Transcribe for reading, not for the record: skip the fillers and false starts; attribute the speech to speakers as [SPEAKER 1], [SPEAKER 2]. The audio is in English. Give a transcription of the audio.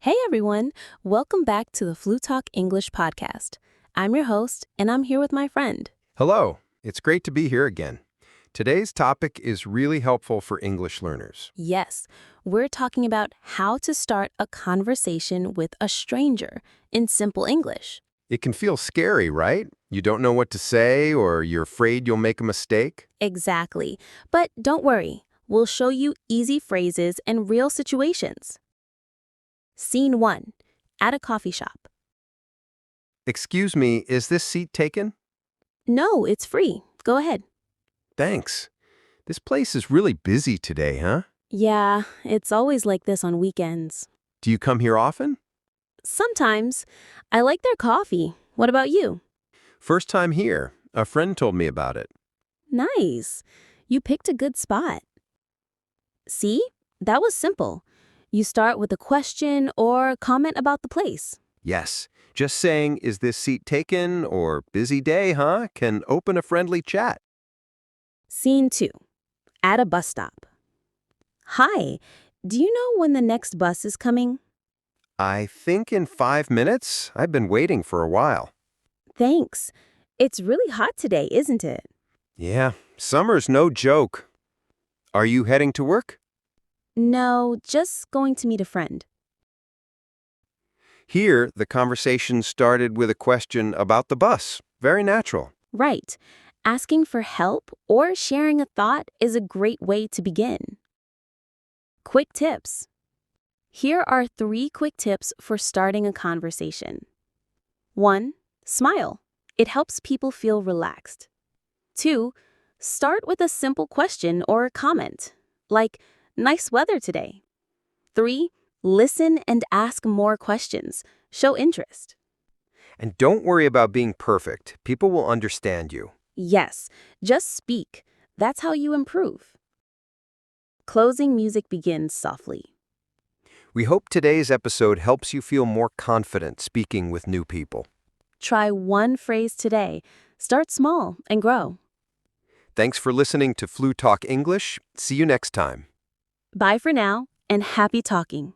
[SPEAKER 1] Hey everyone, welcome back to the Flutalk English Podcast. I'm your host, and I'm here with my friend.
[SPEAKER 2] Hello, it's great to be here again. Today's topic is really helpful for English learners.
[SPEAKER 1] Yes, we're talking about how to start a conversation with a stranger in simple English.
[SPEAKER 2] It can feel scary, right? You don't know what to say or you're afraid you'll make a mistake.
[SPEAKER 1] Exactly. But don't worry, we'll show you easy phrases and real situations. Scene 1. At a coffee shop.
[SPEAKER 2] Excuse me, is this seat taken?
[SPEAKER 1] No, it's free. Go ahead.
[SPEAKER 2] Thanks. This place is really busy today, huh?
[SPEAKER 1] Yeah, it's always like this on weekends.
[SPEAKER 2] Do you come here often?
[SPEAKER 1] Sometimes. I like their coffee. What about you?
[SPEAKER 2] First time here. A friend told me about it.
[SPEAKER 1] Nice. You picked a good spot. See? That was simple. You start with a question or comment about the place.
[SPEAKER 2] Yes, just saying, is this seat taken or busy day, huh, can open a friendly chat.
[SPEAKER 1] Scene 2. At a bus stop. Hi, do you know when the next bus is coming?
[SPEAKER 2] I think in 5 minutes. I've been waiting for a while.
[SPEAKER 1] Thanks. It's really hot today, isn't it?
[SPEAKER 2] Yeah, summer's no joke. Are you heading to work?
[SPEAKER 1] No, just going to meet a friend.
[SPEAKER 2] Here, the conversation started with a question about the bus. Very natural.
[SPEAKER 1] Right. Asking for help or sharing a thought is a great way to begin. Quick tips. Here are 3 quick tips for starting a conversation. 1. Smile. It helps people feel relaxed. 2. Start with a simple question or comment, like, nice weather today. 3. Listen and ask more questions. Show interest.
[SPEAKER 2] And don't worry about being perfect. People will understand you.
[SPEAKER 1] Yes, just speak. That's how you improve. Closing music begins softly.
[SPEAKER 2] We hope today's episode helps you feel more confident speaking with new people.
[SPEAKER 1] Try one phrase today. Start small and grow.
[SPEAKER 2] Thanks for listening to Flutalk English. See you next time.
[SPEAKER 1] Bye for now, and happy talking.